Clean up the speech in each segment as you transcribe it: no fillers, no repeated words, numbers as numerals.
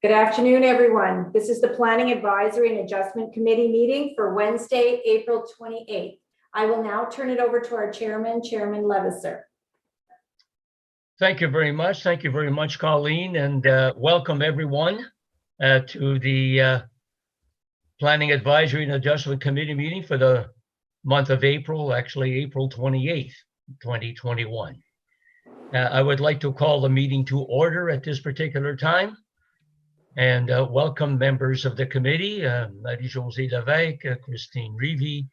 Good afternoon, everyone. This is the Planning Advisory and Adjustment Committee meeting for Wednesday, April 28th. I will now turn it over to our chairman, Chairman Levisser. Thank you very much. Thank you very much, Colleen, and welcome everyone to the Planning Advisory and Adjustment Committee meeting for the month of April, actually April 28th, 2021. I would like to call the meeting to order at this particular time and welcome members of the committee, Marie-Josée Levesque, Christine Reevey,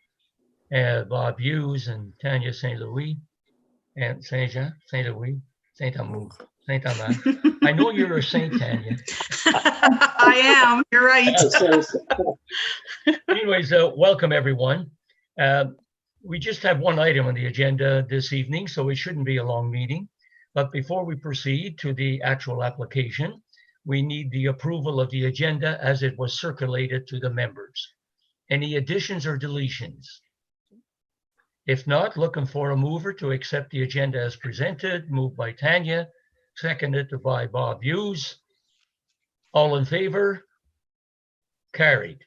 Bob Hughes, and Tanya Saint-Louis, and Saint-Louis. Saint-Amour. I know you're a saint, Tanya. I am. You're right. Anyways, welcome everyone. We just have one item on the agenda this evening, so it shouldn't be a long meeting. But before we proceed to the actual application, we need the approval of the agenda as it was circulated to the members. Any additions or deletions? If not, looking for a mover to accept the agenda as presented. Moved by Tanya, seconded by Bob Hughes. All in favor? Carried.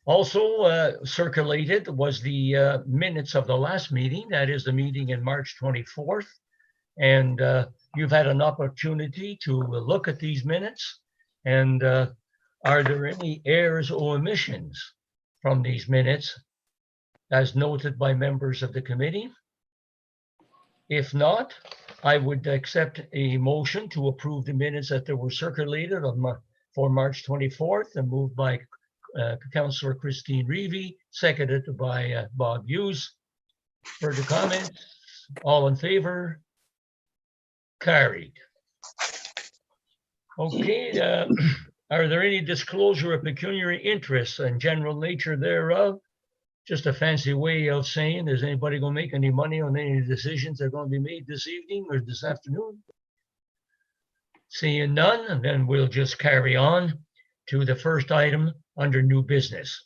Also circulated was the minutes of the last meeting, that is the meeting in March 24th. And you've had an opportunity to look at these minutes. And are there any errors or omissions from these minutes as noted by members of the committee? If not, I would accept a motion to approve the minutes that were circulated for March 24th and moved by Councillor Christine Reevey, seconded by Bob Hughes. Further comments? All in favor? Carried. Okay, are there any disclosure of pecuniary interests and general nature thereof? Just a fancy way of saying, is anybody going to make any money on any decisions that are going to be made this evening or this afternoon? Seeing none, and then we'll just carry on to the first item under new business.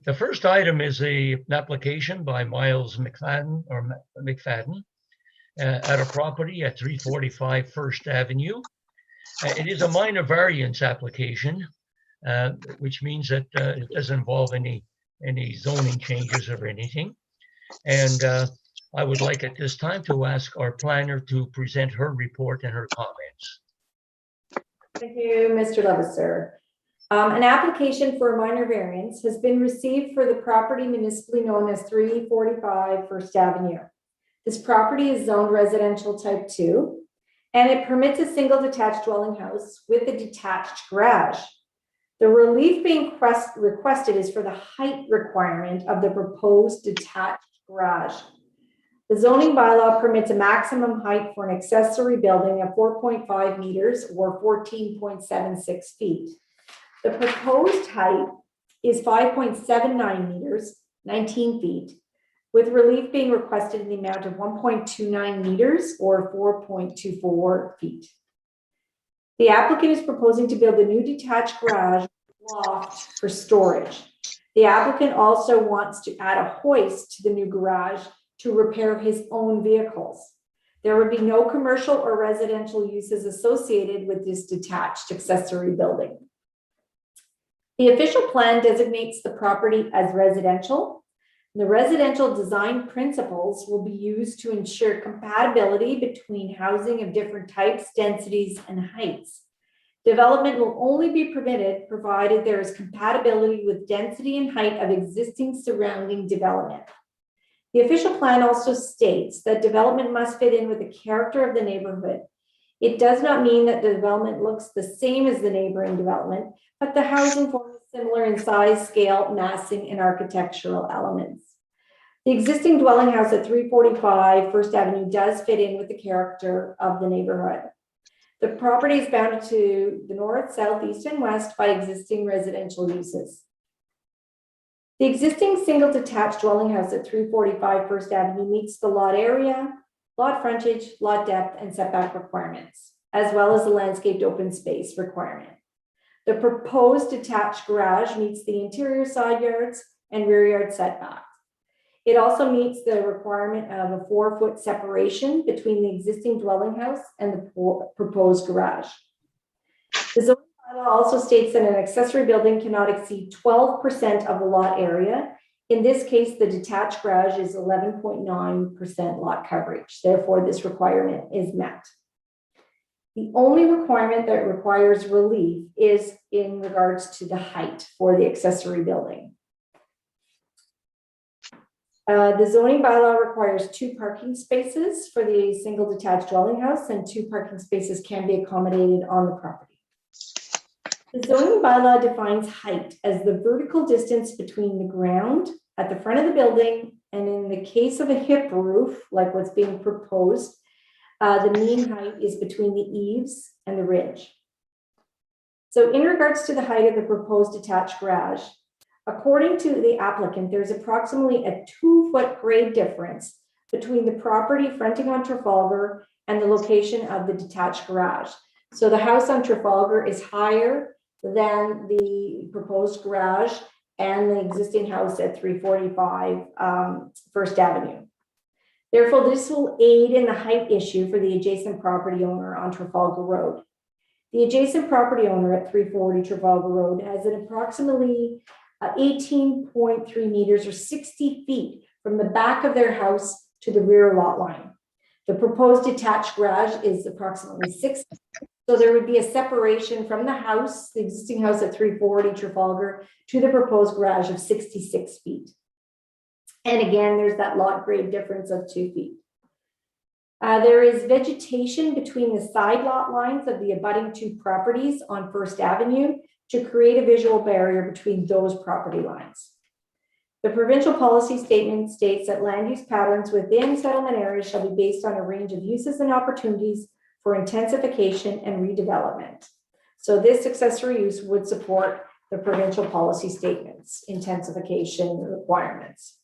The first item is an application by Miles McFadden at a property at 345 First Avenue. It is a minor variance application, which means that it doesn't involve any zoning changes or anything. And I would like at this time to ask our planner to present her report and her comments. Thank you, Mr. Levisser. An application for a minor variance has been received for the property municipally known as 345 First Avenue. This property is zoned residential type 2, and it permits a single detached dwelling house with a detached garage. The relief being requested is for the height requirement of the proposed detached garage. The zoning bylaw permits a maximum height for an accessory building of 4.5 meters or 14.76 feet. The proposed height is 5.79 meters, 19 feet, with relief being requested in the amount of 1.29 meters or 4.24 feet. The applicant is proposing to build a new detached garage loft for storage. The applicant also wants to add a hoist to the new garage to repair his own vehicles. There would be no commercial or residential uses associated with this detached accessory building. The official plan designates the property as residential. The residential design principles will be used to ensure compatibility between housing of different types, densities, and heights. Development will only be permitted provided there is compatibility with density and height of existing surrounding development. The official plan also states that development must fit in with the character of the neighborhood. It does not mean that the development looks the same as the neighboring development, but the housing form is similar in size, scale, massing, and architectural elements. The existing dwelling house at 345 First Avenue does fit in with the character of the neighborhood. The property is bounded to the north, south, east, and west by existing residential uses. The existing single detached dwelling house at 345 First Avenue meets the lot area, lot frontage, lot depth, and setback requirements, as well as the landscaped open space requirement. The proposed detached garage meets the interior side yards and rear yard setback. It also meets the requirement of a 4-foot separation between the existing dwelling house and the proposed garage. The zoning bylaw also states that an accessory building cannot exceed 12% of the lot area. In this case, the detached garage is 11.9% lot coverage. Therefore, this requirement is met. The only requirement that requires relief is in regards to the height for the accessory building. The zoning bylaw requires 2 parking spaces for the single detached dwelling house, and 2 parking spaces can be accommodated on the property. The zoning bylaw defines height as the vertical distance between the ground at the front of the building, and in the case of a hip roof, like what's being proposed, the mean height is between the eaves and the ridge. So in regards to the height of the proposed detached garage, according to the applicant, there's approximately a 2-foot grade difference between the property fronting on Trafalgar and the location of the detached garage. So the house on Trafalgar is higher than the proposed garage and the existing house at 345 First Avenue. Therefore, this will aid in the height issue for the adjacent property owner on Trafalgar Road. The adjacent property owner at 340 Trafalgar Road has an approximately 18.3 meters or 60 feet from the back of their house to the rear lot line. The proposed detached garage is approximately 6. So there would be a separation from the house, the existing house at 340 Trafalgar, to the proposed garage of 66 feet. And again, there's that lot grade difference of 2 feet. There is vegetation between the side lot lines of the abutting 2 properties on First Avenue to create a visual barrier between those property lines. The provincial policy statement states that land use patterns within settlement areas shall be based on a range of uses and opportunities for intensification and redevelopment. So this accessory use would support the provincial policy statements, intensification requirements.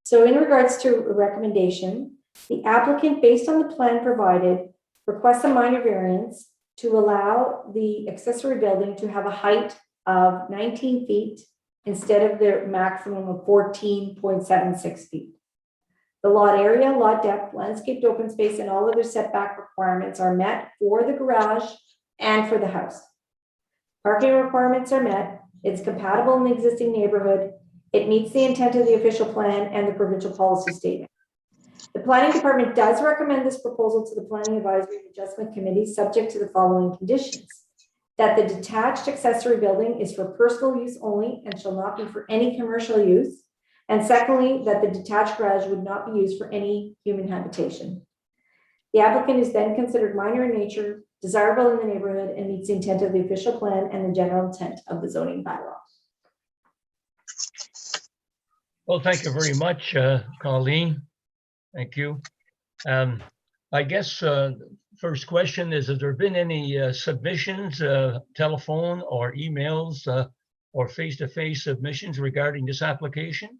So in regards to a recommendation, the applicant, based on the plan provided, requests a minor variance to allow the accessory building to have a height of 19 feet instead of the maximum of 14.76 feet. The lot area, lot depth, landscaped open space, and all other setback requirements are met for the garage and for the house. Parking requirements are met. It's compatible in the existing neighborhood. It meets the intent of the official plan and the provincial policy statement. The planning department does recommend this proposal to the Planning Advisory and Adjustment Committee, subject to the following conditions: that the detached accessory building is for personal use only and shall not be for any commercial use. And secondly, that the detached garage would not be used for any human habitation. The applicant is then considered minor in nature, desirable in the neighborhood, and meets the intent of the official plan and the general intent of the zoning bylaw. Well, thank you very much, Colleen. Thank you. I guess first question is, has there been any submissions, telephone or emails or face-to-face submissions regarding this application?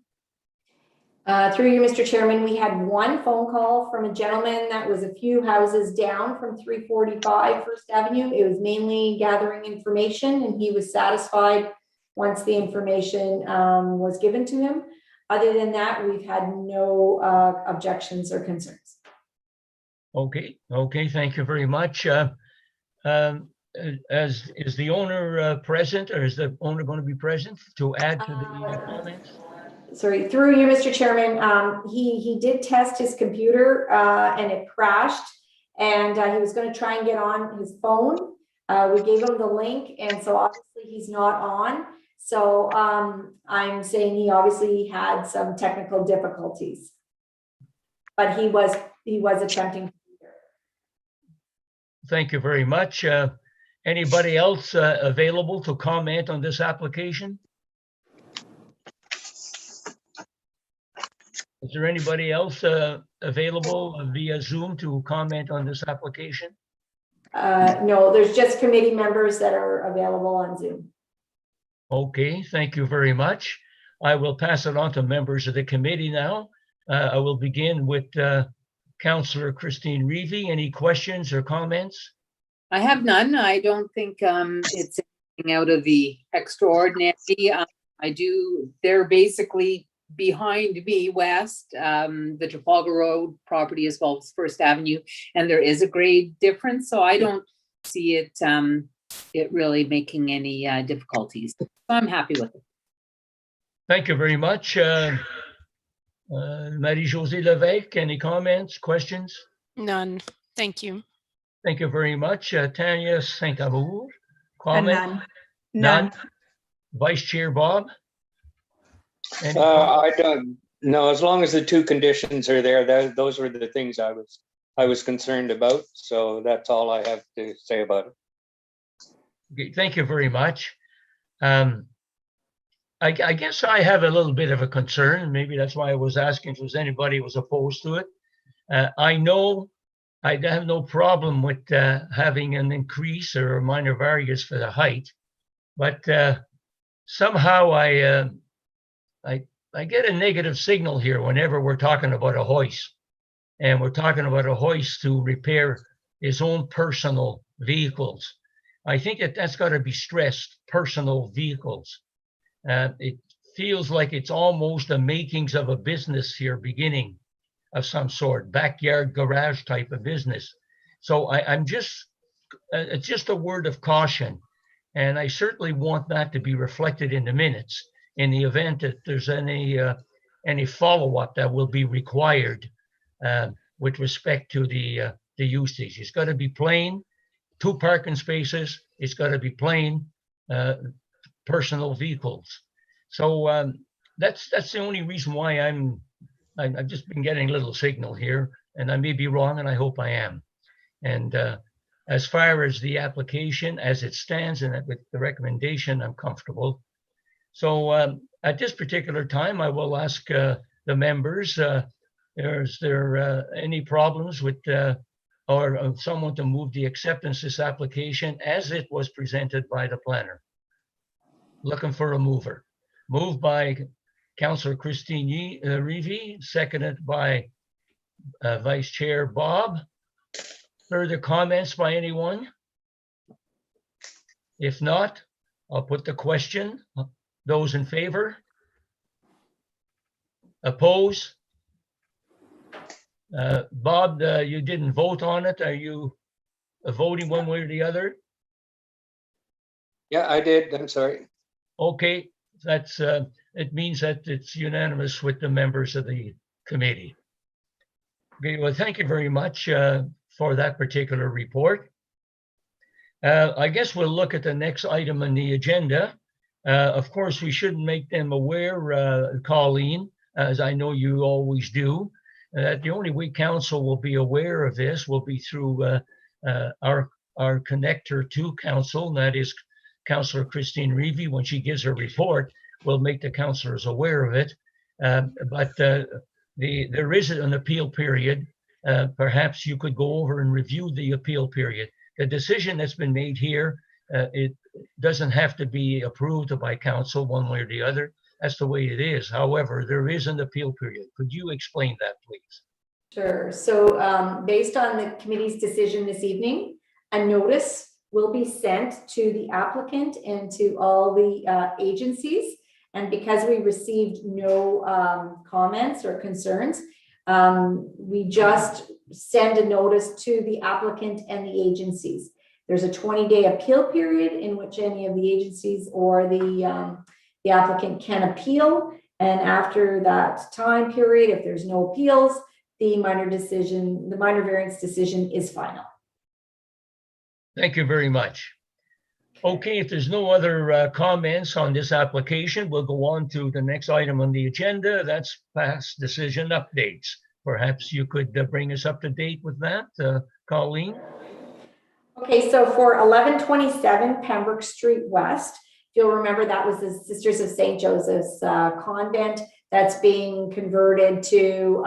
Through you, Mr. Chairman, we had one phone call from a gentleman that was a few houses down from 345 First Avenue. It was mainly gathering information, and he was satisfied once the information was given to him. Other than that, we've had no objections or concerns. Okay, thank you very much. Is the owner present, or is the owner going to be present to add to the comments? Sorry, through you, Mr. Chairman, he did test his computer and it crashed, and he was going to try and get on his phone. We gave him the link, and so obviously he's not on. So I'm saying he obviously had some technical difficulties, but he was attempting to be here. Thank you very much. Anybody else available to comment on this application? Is there anybody else available via Zoom to comment on this application? No, there's just committee members that are available on Zoom. Okay, thank you very much. I will pass it on to members of the committee now. I will begin with Councillor Christine Reevey. Any questions or comments? I have none. I don't think it's anything out of the extraordinary. They're basically behind me west, the Trafalgar Road property as well as First Avenue, and there is a grade difference, so I don't see it it really making any difficulties. So I'm happy with it. Thank you very much. Marie-Josée Levesque, any comments, questions? None. Thank you. Thank you very much. Tanya Saint-Amour, And comment? none. Vice Chair Bob? Any I don't know. As long as the two conditions are there, those were the things I was concerned about. So that's all I have to say about it. Okay, thank you very much. I guess I have a little bit of a concern. Maybe that's why I was asking if anybody was opposed to it. I know I have no problem with having an increase or a minor variance for the height, but somehow I get a negative signal here whenever we're talking about a hoist, and we're talking about a hoist to repair his own personal vehicles. I think that's got to be stressed, personal vehicles. It feels like it's almost the makings of a business here, beginning of some sort, backyard garage type of business. So I'm just, it's just a word of caution. And I certainly want that to be reflected in the minutes in the event that there's any follow-up that will be required with respect to the usage. It's got to be plain, 2 parking spaces. It's got to be plain, personal vehicles. So that's the only reason why I've just been getting a little signal here, and I may be wrong, and I hope I am. And as far as the application as it stands and with the recommendation, I'm comfortable. So at this particular time, I will ask the members, is there any problems with or someone to move the acceptance of this application as it was presented by the planner? Looking for a mover. Moved by Councillor Christine Reevey, seconded by Vice Chair Bob. Further comments by anyone? If not, I'll put the question. Those in favor? Oppose? Bob, you didn't vote on it. Are you voting one way or the other? Yeah, I did. I'm sorry. Okay, that's it means that it's unanimous with the members of the committee. Okay, well, thank you very much for that particular report. I guess we'll look at the next item on the agenda. Of course, we shouldn't make them aware, Colleen, as I know you always do, that the only way council will be aware of this will be through our connector to council, and that is Councillor Christine Reevey. When she gives her report, we'll make the councillors aware of it. But there is an appeal period. Perhaps you could go over and review the appeal period. The decision that's been made here, it doesn't have to be approved by council one way or the other. That's the way it is. However, there is an appeal period. Could you explain that, please? Sure. So based on the committee's decision this evening, a notice will be sent to the applicant and to all the agencies. And because we received no comments or concerns, we just send a notice to the applicant and the agencies. There's a 20-day appeal period in which any of the agencies or the applicant can appeal. And after that time period, if there's no appeals, the minor variance decision is final. Thank you very much. Okay, if there's no other comments on this application, we'll go on to the next item on the agenda. That's past decision updates. Perhaps you could bring us up to date with that, Colleen? Okay, so for 1127 Pembroke Street West, if you'll remember, that was the Sisters of St. Joseph's convent that's being converted to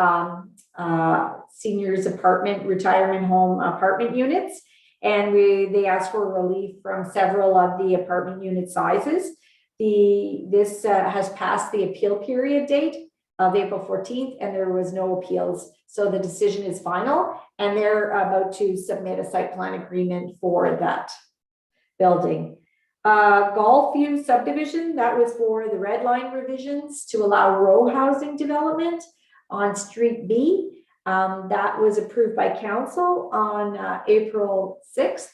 seniors apartment, retirement home apartment units. And they asked for relief from several of the apartment unit sizes. This has passed the appeal period date of April 14th, and there was no appeals. So the decision is final, and they're about to submit a site plan agreement for that building. Golfview subdivision, that was for the red line revisions to allow row housing development on Street B. That was approved by council on April 6th.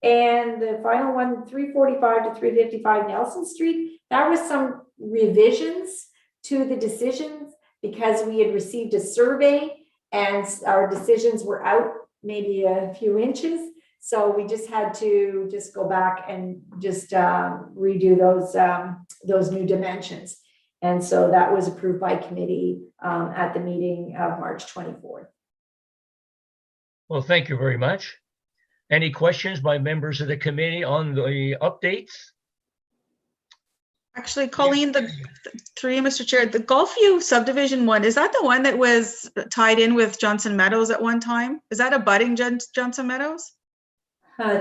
And the final one, 345 to 355 Nelson Street, that was some revisions to the decisions because we had received a survey and our decisions were out maybe a few inches. So we just had to just go back and just redo those new dimensions. And so that was approved by committee at the meeting of March 24th. Well, thank you very much. Any questions by members of the committee on the updates? Actually, Colleen, through you, Mr. Chair, the Gulfview subdivision one, is that the one that was tied in with Johnson Meadows at one time? Is that abutting Johnson Meadows?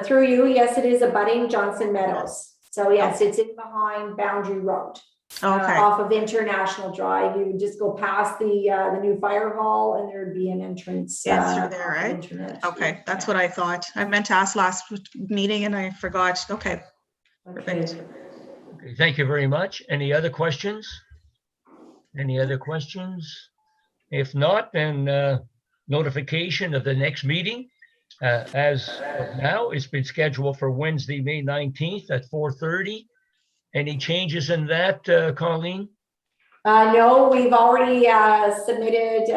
Through you, yes, it is abutting Johnson Meadows. So yes, it's in behind Boundary Road. Okay. Off of International Drive. You would just go past the new fire hall and there'd be an entrance. Yes, through there, off right? Internet. Okay, that's what I thought. I meant to ask last meeting and I forgot. Okay. Perfect. Okay, thank you very much. Any other questions? Any other questions? If not, then notification of the next meeting. As of now, it's been scheduled for Wednesday, May 19th at 4:30. Any changes in that, Colleen? No, we've already submitted,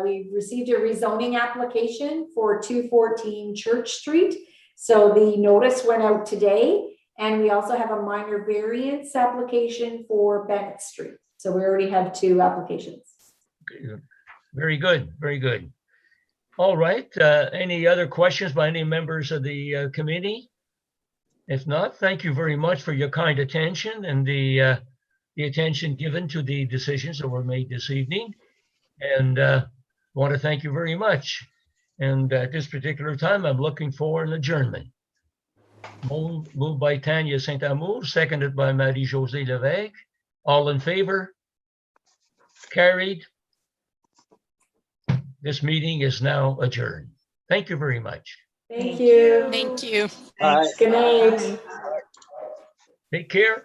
we received a rezoning application for 214 Church Street. So the notice went out today. And we also have a minor variance application for Bennett Street. So we already have 2 applications. Very good, very good. All right, any other questions by any members of the committee? If not, thank you very much for your kind attention and the attention given to the decisions that were made this evening. And want to thank you very much. And at this particular time, I'm looking for an adjournment. Moved by Tanya Saint-Amour, seconded by Marie-Josée Levesque. All in favor? Carried. This meeting is now adjourned. Thank you very much. Thank you. Thank you. Thanks. Good night. Take care.